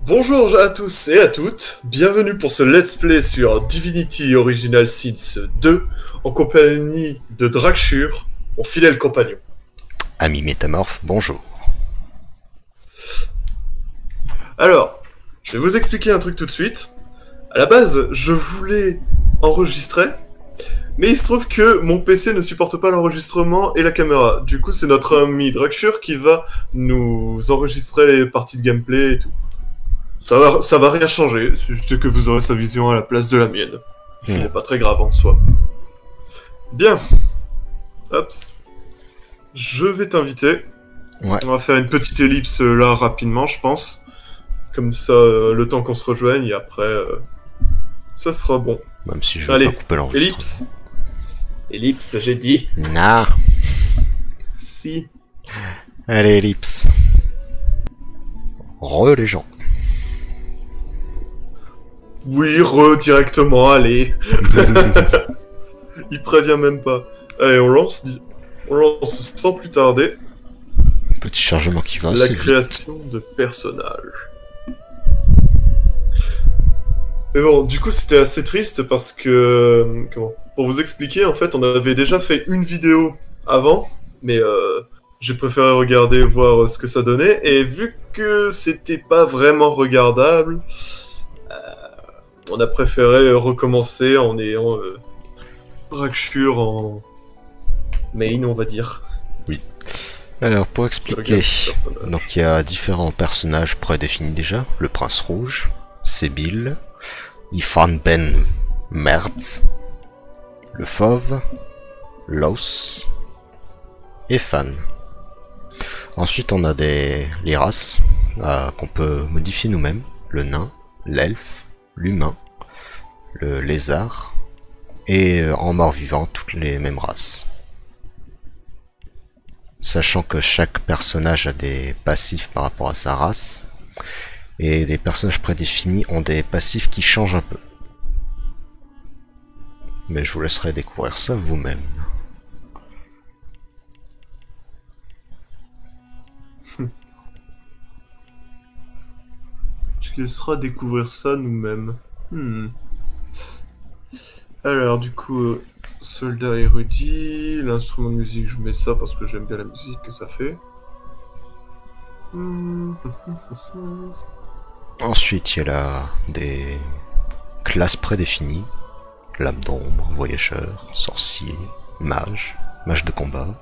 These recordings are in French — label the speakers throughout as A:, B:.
A: Bonjour à tous et à toutes, bienvenue pour ce let's play sur Divinity Original Sins 2 en compagnie de Drakshur, mon fidèle compagnon.
B: Ami métamorphe, bonjour.
A: Alors, je vais vous expliquer un truc tout de suite. À la base, je voulais enregistrer, mais il se trouve que mon PC ne supporte pas l'enregistrement et la caméra. Du coup, c'est notre ami Drakshur qui va nous enregistrer les parties de gameplay et tout. Ça va rien changer, c'est juste que vous aurez sa vision à la place de la mienne. Ce n'est pas très grave en soi. Bien. Hops. Je vais t'inviter.
B: Ouais.
A: On va faire une petite ellipse là rapidement, je pense. Comme ça, le temps qu'on se rejoigne et après, ça sera bon.
B: Même si je vais
A: Allez,
B: pas couper l'enregistrement.
A: ellipse. Ellipse, j'ai dit.
B: Nah.
A: Si.
B: Allez, ellipse. Les gens.
A: Oui, directement, allez. Il prévient même pas. Allez, on lance sans plus tarder.
B: Petit chargement qui va
A: La
B: assez
A: création de personnages. Mais bon, du coup, c'était assez triste parce que... Pour vous expliquer, en fait, on avait déjà fait une vidéo avant, mais j'ai préféré regarder, voir ce que ça donnait, et vu que c'était pas vraiment regardable, on a préféré recommencer en ayant Drakshur en main, on va dire.
B: Oui. Alors, pour expliquer, donc il y a différents personnages prédéfinis déjà. Le prince rouge, Sébil, Ifan Ben Mertz, le fauve, Los et Fan. Ensuite, on a les races qu'on peut modifier nous-mêmes. Le nain, l'elfe, l'humain, le lézard et en mort-vivant, toutes les mêmes races. Sachant que chaque personnage a des passifs par rapport à sa race, et les personnages prédéfinis ont des passifs qui changent un peu. Mais je vous laisserai découvrir ça vous-même.
A: Tu laisseras découvrir ça nous-mêmes. Alors, du coup... soldat érudit, l'instrument de musique, je mets ça parce que j'aime bien la musique que ça fait.
B: Ensuite, il y a là des classes prédéfinies. Lame d'ombre, voyageur, sorcier, mage, mage de combat,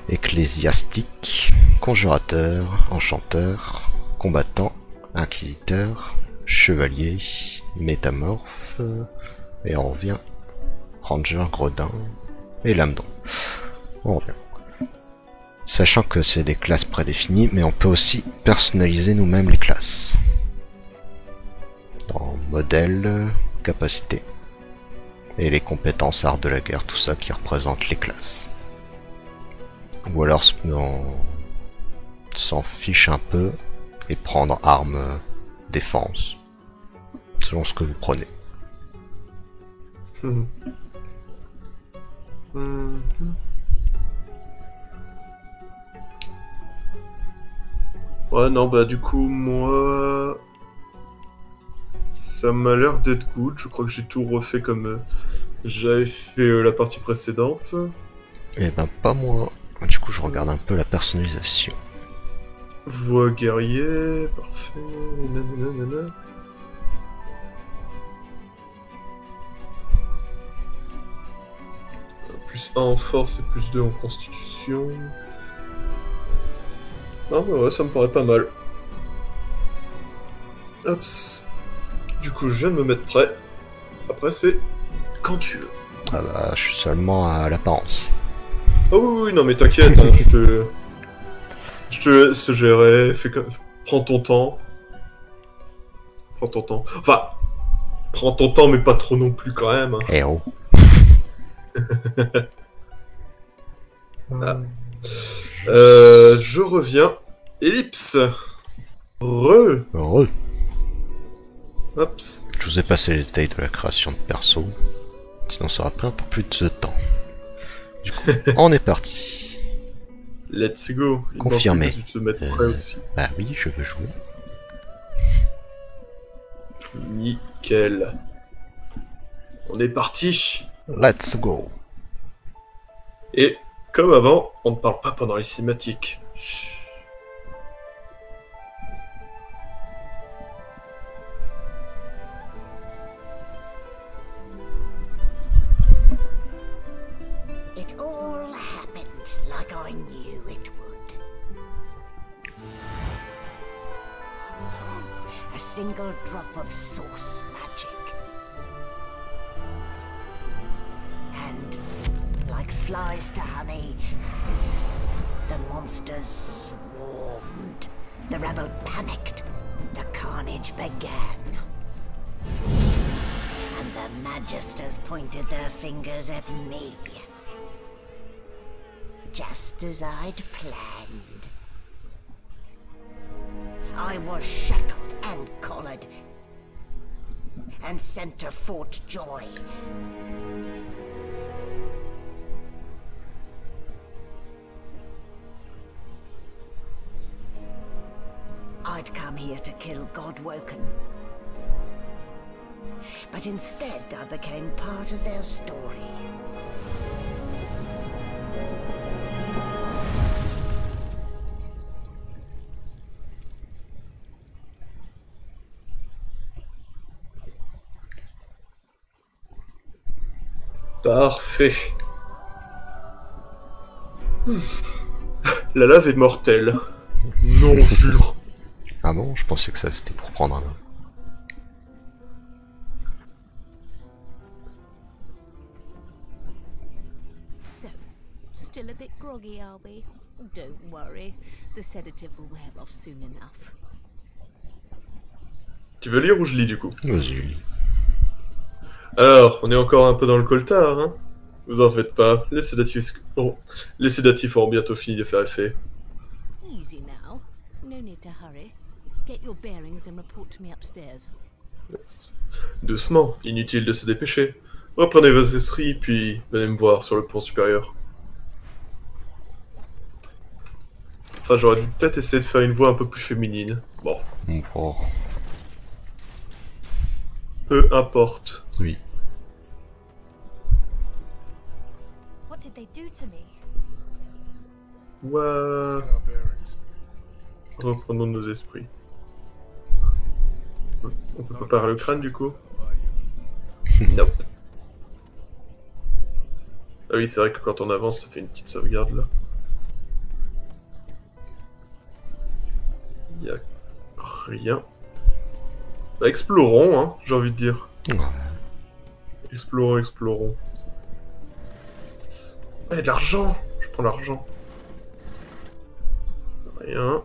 B: ecclésiastique, conjurateur, enchanteur, combattant, inquisiteur, chevalier, métamorphe, et on revient ranger, gredin et lame d'ombre. On revient. Sachant que c'est des classes prédéfinies, mais on peut aussi personnaliser nous-mêmes les classes. Dans modèle, capacité. Et les compétences art de la guerre, tout ça qui représente les classes. Ou alors on s'en fiche un peu et prendre arme défense. Selon ce que vous prenez.
A: Ouais, non, bah du coup, moi... ça m'a l'air d'être good. Je crois que j'ai tout refait comme j'avais fait la partie précédente.
B: Eh ben, pas moi. Du coup, je regarde un peu la personnalisation.
A: Voix guerrier, parfait. Nanana. Plus 1 en force et plus 2 en constitution. Ah bah ouais, ça me paraît pas mal. Hops. Du coup, je viens de me mettre prêt. Après, c'est quand tu veux.
B: Ah bah, je suis seulement à l'apparence.
A: Oh oui, non mais t'inquiète, hein, je te laisse gérer, prends ton temps. Prends ton temps. Enfin, prends ton temps, mais pas trop non plus quand même. Hein.
B: Eh oh.
A: Ah. Je reviens. Ellipse. Re. Hops.
B: Je vous ai passé les détails de la création de perso. Sinon ça aura pris un peu plus de temps. Du coup, on est parti.
A: Let's go.
B: Confirmé.
A: Tu te mettes prêt aussi.
B: Bah oui, je veux jouer.
A: Nickel. On est parti.
B: Let's go.
A: Et comme avant, on ne parle pas pendant les cinématiques. Chut.
C: It all happened like I knew it would. A single drop of source magic. And like flies to honey, the monsters swarmed. The rebel panicked. The carnage began. And the Magisters pointed their fingers at me. Just as I'd planned. I was shackled and collared, and sent to Fort Joy. I'd come here to kill Godwoken. But instead I became part of their story.
A: Parfait. La lave est mortelle. Non, jure.
B: Ah bon, je pensais que ça c'était pour prendre un...
D: So, still a bit groggy, are we? Don't worry, the sedative will wear off soon enough.
A: Tu veux lire ou je lis du coup?
B: Vas-y.
A: Alors, on est encore un peu dans le coltard, hein? Vous en faites pas, les sédatifs auront bientôt fini de faire effet.
D: Easy now. No need to hurry. Get your bearings and report to me upstairs.
A: Doucement, inutile de se dépêcher. Reprenez vos esprits, puis venez me voir sur le pont supérieur. Enfin, j'aurais dû peut-être essayer de faire une voix un peu plus féminine. Bon.
B: Oh.
A: Peu importe.
B: Oui.
D: What did they do to me?
A: Ouah. Reprenons nos esprits. On peut préparer le crâne du coup? Nope. Ah oui, c'est vrai que quand on avance, ça fait une petite sauvegarde là. Il y a rien. Bah, explorons, hein, j'ai envie de dire.
B: Ouais.
A: Explorons, explorons. Ah, il y a de l'argent! Je prends l'argent. Rien.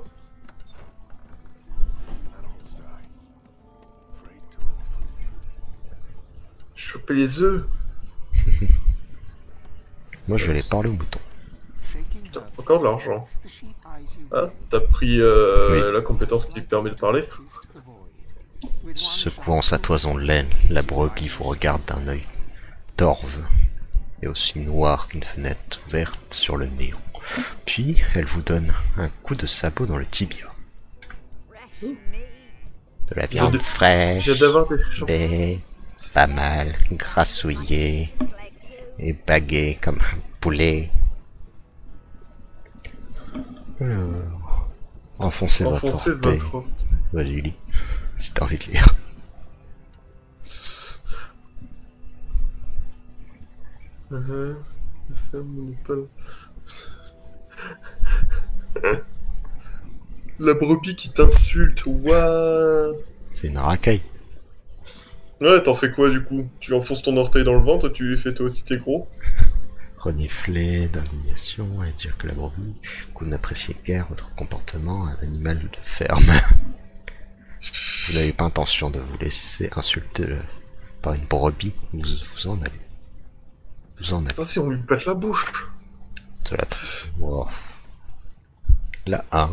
A: Choper les œufs!
B: Moi je vais aller parler au mouton.
A: Putain, encore de l'argent. Ah, t'as pris
B: Oui.
A: la compétence qui permet de parler?
B: Secouant sa toison de laine, la brebis vous regarde d'un œil torve et aussi noir qu'une fenêtre ouverte sur le néant. Puis elle vous donne un coup de sabot dans le tibia. De la viande fraîche,
A: J'ai d'avoir des champs.
B: pas mal, grassouillée et baguée comme un poulet. Alors, enfoncez votre orteil. Vas-y, lis, si t'as envie de lire.
A: La brebis qui t'insulte, ouah.
B: C'est une racaille.
A: Ouais, t'en fais quoi du coup? Tu enfonces ton orteil dans le ventre et tu lui fais toi aussi tes gros?
B: Renifler d'indignation et dire que la brebis, que vous n'appréciez guère votre comportement, un animal de ferme. Vous n'avez pas intention de vous laisser insulter par une brebis, vous en allez. Vous en allez.
A: Enfin, si on lui pète la bouche.
B: Cela wow. La 1.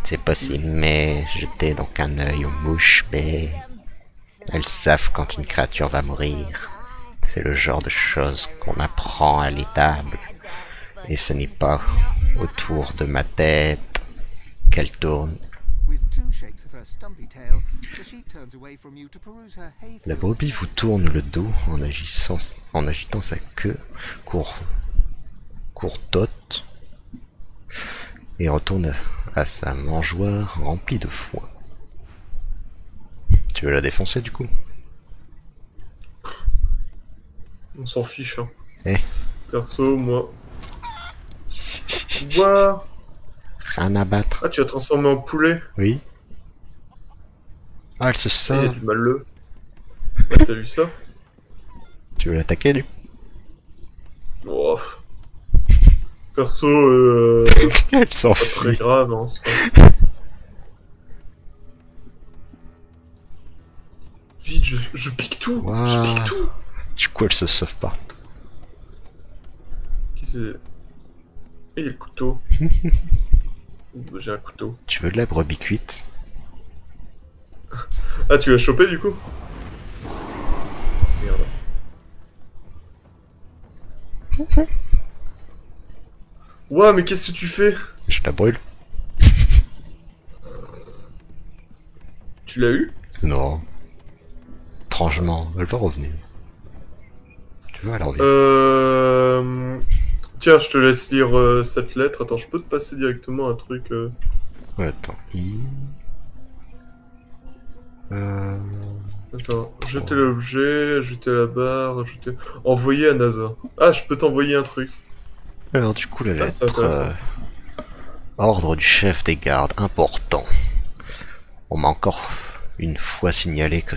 B: C'est possible, mais jetez donc un œil aux mouches, mais elles savent quand une créature va mourir. C'est le genre de choses qu'on apprend à l'étable. Et ce n'est pas autour de ma tête qu'elle tourne. La brebis vous tourne le dos en agitant sa queue, courtote, et retourne à sa mangeoire remplie de foin. Tu veux la défoncer du coup?
A: On s'en fiche, hein.
B: Eh.
A: Perso, moi... Ouah.
B: Rien à battre.
A: Ah, tu as transformé en poulet?
B: Oui. Ah, elle se
A: Il y a
B: sort.
A: du mal le. Ah, t'as vu ça?
B: Tu veux l'attaquer lui?
A: Oh. Perso,
B: Elle
A: pas très
B: s'enfuit.
A: grave, hein, c'est Vite, je pique tout.
B: Wow.
A: Je pique tout.
B: Du coup, elle se sauve pas.
A: Qu'est-ce que c'est? Et il y a le couteau. J'ai un couteau.
B: Tu veux de la brebis cuite?
A: Ah, tu l'as chopé du coup? Merde. Ouah, mais qu'est-ce que tu fais?
B: Je la brûle.
A: Tu l'as eu?
B: Non. Étrangement, elle va revenir. Tu vois, elle revient.
A: Tiens, je te laisse lire cette lettre. Attends, je peux te passer directement un truc.
B: Ouais, attends.
A: Attends, jeter l'objet, jeter la barre, jeter... Envoyer à NASA. Ah, je peux t'envoyer un truc.
B: Alors du coup, la
A: Ah, c'est
B: lettre...
A: intéressant.
B: Ordre du chef des gardes, important. On m'a encore une fois signalé que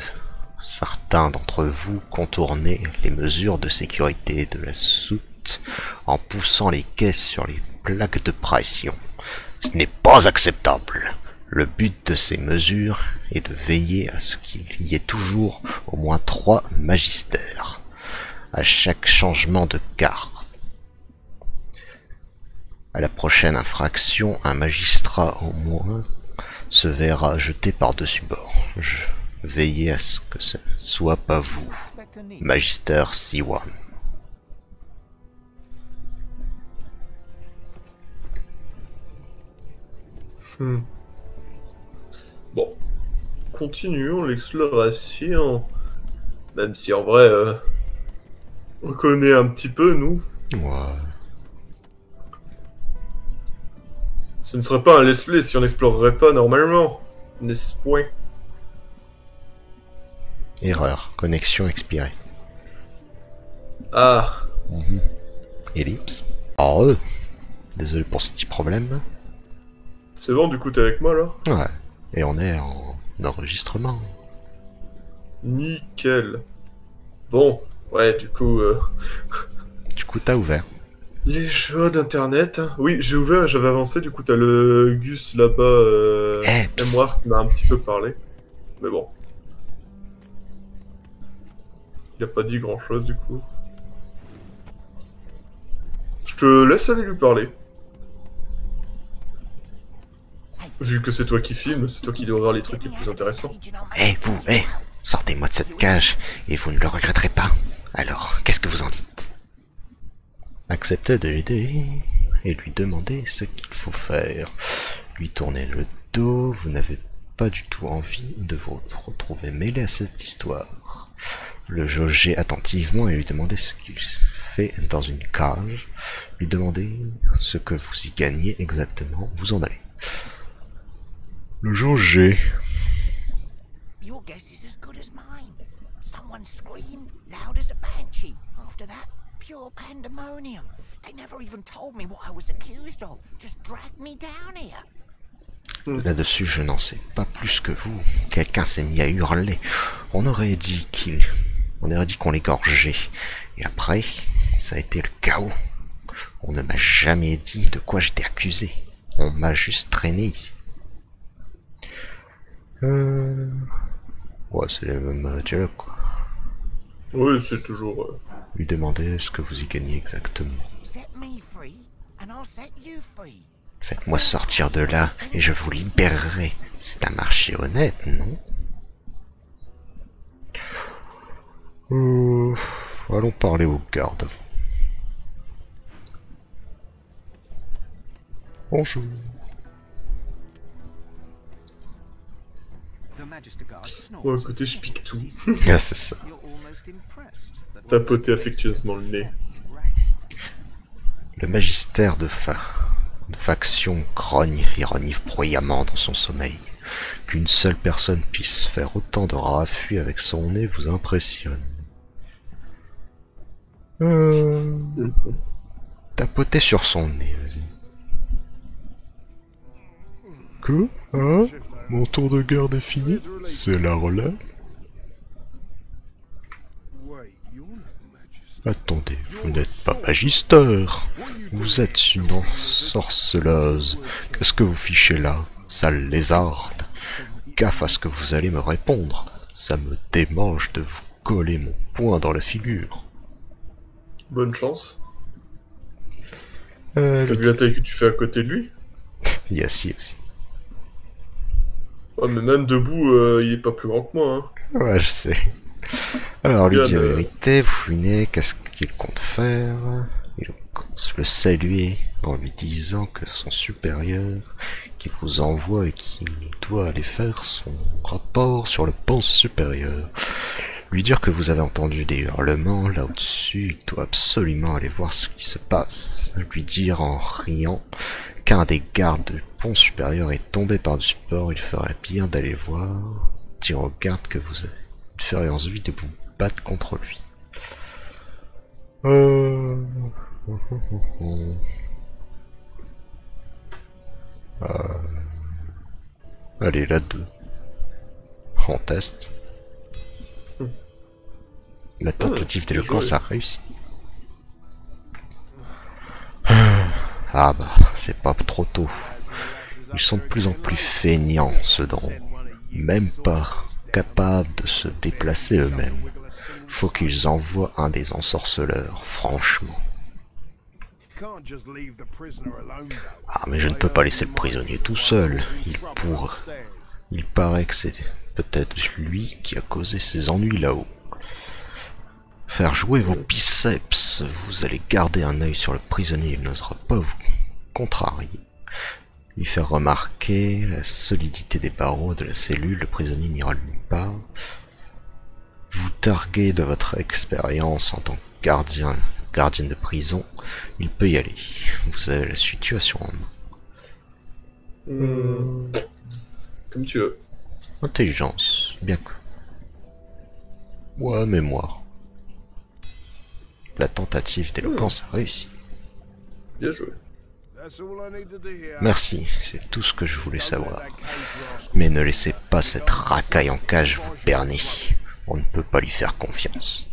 B: certains d'entre vous contournaient les mesures de sécurité de la soute en poussant les caisses sur les plaques de pression. Ce n'est pas acceptable. Le but de ces mesures est de veiller à ce qu'il y ait toujours au moins 3 magistères à chaque changement de garde. À la prochaine infraction, un magistrat au moins se verra jeté par-dessus bord. Veillez à ce que ce ne soit pas vous, Magister C1.
A: Bon. Continuons l'exploration. Même si en vrai, on connaît un petit peu, nous.
B: Ouais.
A: Ce ne serait pas un let's play si on n'explorerait pas normalement. N'est-ce point?
B: Erreur. Connexion expirée.
A: Ah.
B: Ellipse. Oh, désolé pour ce petit problème.
A: C'est bon, du coup, t'es avec moi, là?
B: Ouais. Et on est en enregistrement.
A: Nickel. Bon, ouais, du coup...
B: Du coup, t'as ouvert.
A: Les jeux d'internet. Oui, j'ai ouvert et j'avais avancé, du coup t'as le Gus là-bas, Mémoire qui m'a un petit peu parlé. Mais bon. Il a pas dit grand chose du coup. Je te laisse aller lui parler. Vu que c'est toi qui filmes, c'est toi qui dois voir les trucs les plus intéressants.
B: Vous, sortez-moi de cette cage et vous ne le regretterez pas. Alors, qu'est-ce que vous en dites? Acceptez de l'aider et lui demander ce qu'il faut faire. Lui tourner le dos, vous n'avez pas du tout envie de vous retrouver mêlé à cette histoire. Le jauger attentivement et lui demander ce qu'il fait dans une cage. Lui demander ce que vous y gagnez exactement, vous en allez. Le jauger.
C: Your guess is as good as mine. Someone screamed loud as a banshee. After that, pure pandemonium. They never even told me what I was accused of. Just dragged me down here.
B: Là-dessus, je n'en sais pas plus que vous. Quelqu'un s'est mis à hurler. On aurait dit qu'on l'égorgeait. Et après, ça a été le chaos. On ne m'a jamais dit de quoi j'étais accusé. On m'a juste traîné ici. Ouais, c'est les mêmes dialogues, quoi.
A: Oui, c'est toujours...
B: Lui demander ce que vous y gagnez exactement.
C: Set me free, and I'll set you free.
B: Faites-moi sortir de là et je vous libérerai. C'est un marché honnête, non? Allons parler aux gardes. Bonjour.
A: Moi, à côté, je pique tout.
B: Ah, c'est ça.
A: Tapoter affectueusement le nez.
B: Le magistère de faction grogne et renifle bruyamment dans son sommeil. Qu'une seule personne puisse faire autant de raffus avec son nez vous impressionne. Tapotez sur son nez, vas-y. Que? Hein? Mon tour de garde est fini? C'est la relève? Attendez, vous n'êtes pas magister. Vous êtes une ensorceleuse. Qu'est-ce que vous fichez là, sale lézarde? Gaffe à ce que vous allez me répondre. Ça me démange de vous coller mon poing dans la figure.
A: Bonne chance. T'as vu la taille que tu fais à côté de lui?
B: Il y a si aussi.
A: Ouais, mais même debout, il est pas plus grand que moi. Hein.
B: Ouais, je sais. Alors, lui dit la vérité, vous funez, qu'est-ce qu'il compte faire? Il compte le saluer en lui disant que son supérieur, qui vous envoie et qui doit aller faire son rapport sur le pont supérieur. Lui dire que vous avez entendu des hurlements là au-dessus, il doit absolument aller voir ce qui se passe. Lui dire en riant qu'un des gardes du pont supérieur est tombé par-dessus le port, il ferait bien d'aller voir. Dire aux gardes que vous avez une furieuse envie de vous battre contre lui. Allez, là 2. On teste. La tentative d'éloquence a réussi. Ah bah, c'est pas trop tôt. Ils sont de plus en plus feignants, ceux d'en haut. Même pas capables de se déplacer eux-mêmes. Faut qu'ils envoient un des ensorceleurs, franchement. Ah mais je ne peux pas laisser le prisonnier tout seul. Il paraît que c'est peut-être lui qui a causé ces ennuis là-haut. Faire jouer vos biceps, vous allez garder un œil sur le prisonnier, il n'osera pas vous contrarier. Lui faire remarquer la solidité des barreaux de la cellule, le prisonnier n'ira nulle part. Vous targuer de votre expérience en tant que gardienne de prison, il peut y aller. Vous avez la situation en main.
A: Comme tu veux.
B: Intelligence, bien que. Ouais, mémoire. La tentative d'éloquence a réussi.
A: Bien joué.
B: Merci, c'est tout ce que je voulais savoir. Mais ne laissez pas cette racaille en cage vous berner. On ne peut pas lui faire confiance.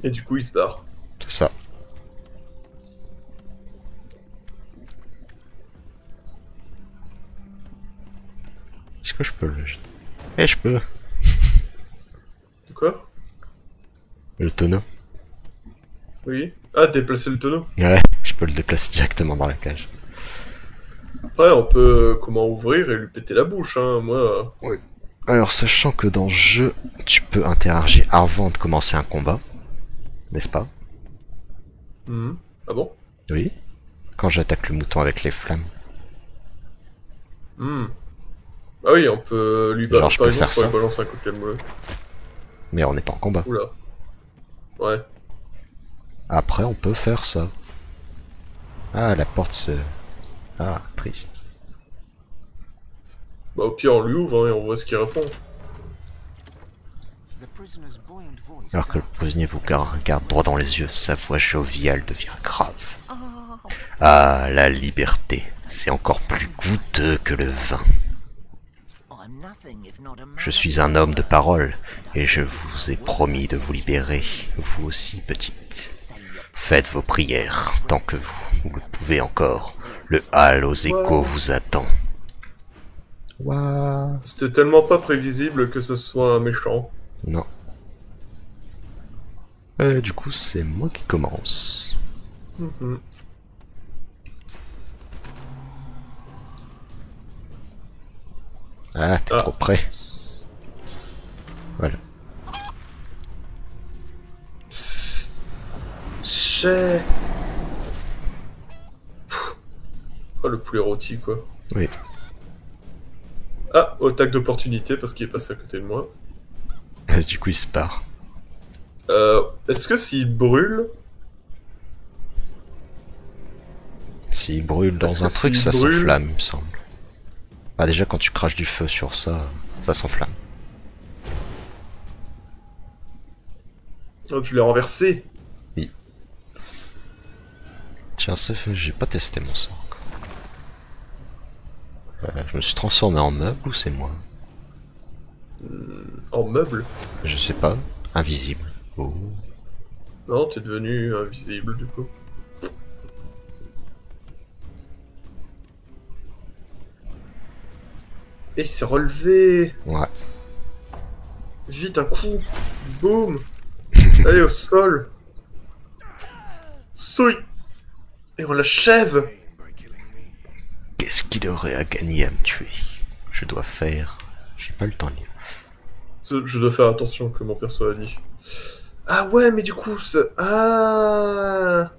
A: Et du coup, il se barre.
B: C'est ça. Est-ce que je peux le jeter? Eh, je peux.
A: De quoi?
B: Le tonneau.
A: Oui. Ah, déplacer le tonneau?
B: Ouais, je peux le déplacer directement dans la cage.
A: Après, on peut comment ouvrir et lui péter la bouche, hein, moi...
B: Oui. Alors, sachant que dans le jeu, tu peux interagir avant de commencer un combat, n'est-ce pas?
A: Ah bon?
B: Oui. Quand j'attaque le mouton avec les flammes.
A: Ah oui, on peut lui
B: Genre, je peux faire ça.
A: balancer un cocktail moulin.
B: Mais on n'est pas en combat.
A: Oula. Ouais.
B: Après, on peut faire ça. Ah, la porte se... Ah, triste.
A: Bah au pire, on lui ouvre hein, et on voit ce qu'il répond.
B: Alors que le prisonnier vous regarde droit dans les yeux, sa voix joviale devient grave. Ah, la liberté, c'est encore plus goûteux que le vin. Je suis un homme de parole, et je vous ai promis de vous libérer, vous aussi, petite. Faites vos prières, tant que vous le pouvez encore. Le hall aux échos vous attend.
A: C'était tellement pas prévisible que ce soit un méchant.
B: Non. Du coup, c'est moi qui commence. Ah, t'es trop près. Voilà.
A: Oh, le poulet rôti, quoi.
B: Oui.
A: Ah, attaque d'opportunité parce qu'il est passé à côté de moi.
B: Du coup, il se part.
A: Est-ce que s'il brûle...
B: S'il brûle dans un truc, ça s'enflamme, il me semble. Bah déjà, quand tu craches du feu sur ça, ça s'enflamme.
A: Oh, tu l'as renversé.
B: Oui. Tiens, j'ai pas testé mon sort encore. Je me suis transformé en meuble ou c'est moi?
A: En meuble?
B: Je sais pas. Invisible. Oh.
A: Non, t'es devenu invisible du coup. Et il s'est relevé.
B: Ouais.
A: Vite, un coup. Boum. Allez, au sol. Souille. Et on l'achève.
B: Qu'est-ce qu'il aurait à gagner à me tuer? Je dois faire... J'ai pas le temps de lire.
A: Je dois faire attention que mon perso a dit. Ah ouais, mais du coup, ah,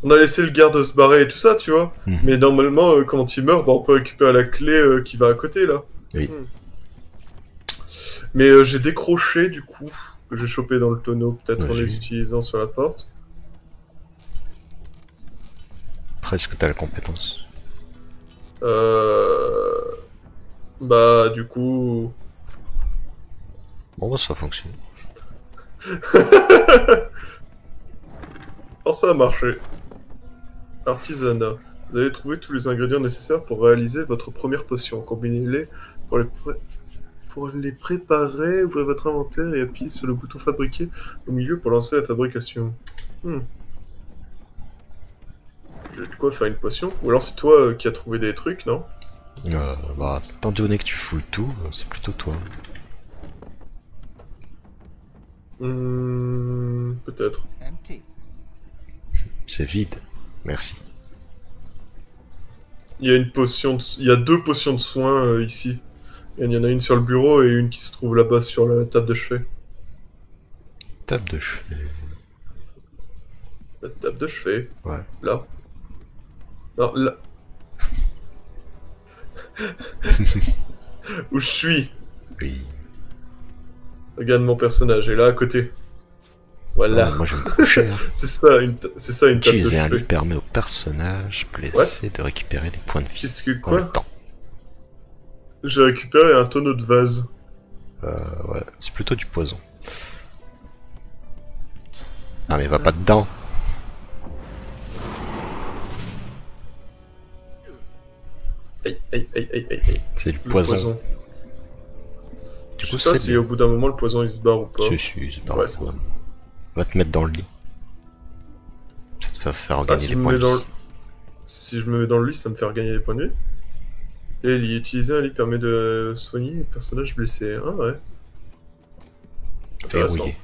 A: on a laissé le garde se barrer et tout ça, tu vois. Mais normalement, quand il meurt, bah, on peut récupérer la clé qui va à côté, là.
B: Oui.
A: Mais j'ai décroché, du coup, que j'ai chopé dans le tonneau, peut-être en les utilisant sur la porte.
B: Presque t'as la compétence.
A: Bah, du coup...
B: Bon, bah, ça fonctionne.
A: Alors ça a marché. Artisanat. Vous avez trouvé tous les ingrédients nécessaires pour réaliser votre première potion. Combinez-les pour les préparer. Ouvrez votre inventaire et appuyez sur le bouton fabriquer au milieu pour lancer la fabrication. J'ai de quoi faire une potion? Ou alors c'est toi qui as trouvé des trucs, non?
B: Bah, étant donné que tu fouilles tout, c'est plutôt toi.
A: Peut-être.
B: C'est vide. Merci.
A: Il y a une potion il y a 2 potions de soins ici. Il y en a une sur le bureau et une qui se trouve là-bas sur la table de chevet.
B: Table de chevet.
A: La table de chevet.
B: Ouais.
A: Là. Non, là. Où je suis.
B: Oui.
A: Regarde mon personnage, et là à côté. Voilà.
B: Moi je vais me coucher. Hein.
A: C'est ça une table de
B: Utiliser un
A: chevet.
B: lit permet au personnage blessé de récupérer des points de vie.
A: Qu'est-ce que
B: en
A: quoi?
B: même temps.
A: J'ai récupéré un tonneau de vase.
B: Ouais, c'est plutôt du poison. Ah mais va pas dedans.
A: Aïe, aïe, aïe, aïe, aïe, aïe.
B: C'est du
A: Le
B: poison. Du coup,
A: je sais pas
B: c'est
A: si au bout d'un moment le poison il se barre ou pas.
B: Si, c'est pas
A: Ouais,
B: grave. Va te mettre dans le lit. Ça te fait faire gagner
A: si
B: des points de vie.
A: Si je me mets dans le lit, ça me fait regagner des points de vie. Et utiliser un lit permet de soigner les personnages blessés. Ah ouais. Intéressant.
B: Verrouillé.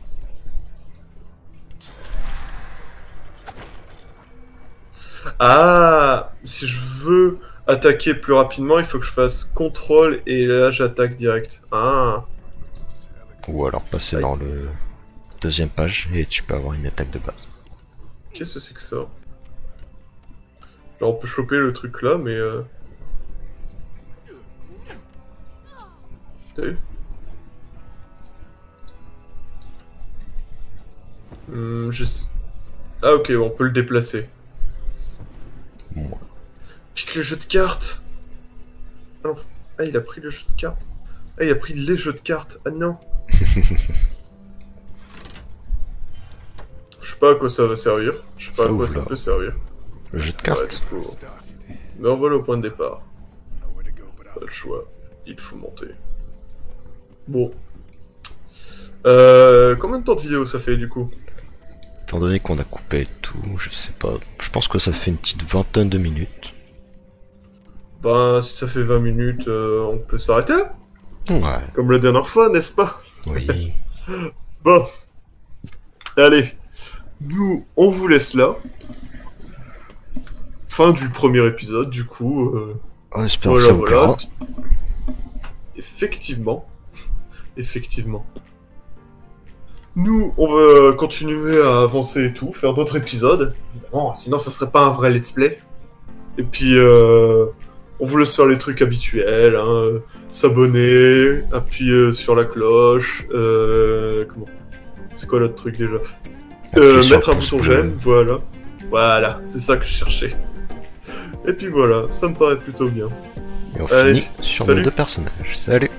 A: Ah, si je veux attaquer plus rapidement, il faut que je fasse contrôle et là j'attaque direct. Ah.
B: Ou alors passer dans le deuxième page et tu peux avoir une attaque de base.
A: Qu'est-ce que c'est que ça? Genre on peut choper le truc là, mais T'as vu? Ah ok, bon, on peut le déplacer.
B: Ouais.
A: Quitte le jeu de cartes. Ah, il a pris le jeu de cartes. Ah, il a pris les jeux de cartes. Ah non. Je sais pas à quoi ça va servir. Je sais pas à quoi ça peut servir.
B: Le jeu de cartes.
A: Ouais, du coup. Mais on va au point de départ. Pas le choix. Il faut monter. Bon. Combien de temps de vidéo ça fait du coup?
B: Étant donné qu'on a coupé tout, je sais pas. Je pense que ça fait une petite vingtaine de minutes.
A: Ben, si ça fait 20 minutes, on peut s'arrêter là?
B: Ouais.
A: Comme la dernière fois, n'est-ce pas?
B: Oui.
A: Bon. Allez. Nous, on vous laisse là. Fin du premier épisode, du coup.
B: On espère que ça vous plaira.
A: Effectivement. Effectivement. Nous, on va continuer à avancer et tout, faire d'autres épisodes. Évidemment, sinon ça serait pas un vrai let's play. Et puis, on voulait se faire les trucs habituels, hein, s'abonner, appuyer sur la cloche, comment? C'est quoi l'autre truc déjà? Mettre un bouton j'aime, voilà. Voilà, c'est ça que je cherchais. Et puis voilà, ça me paraît plutôt bien.
B: Et on finit sur nos 2 personnages. Salut.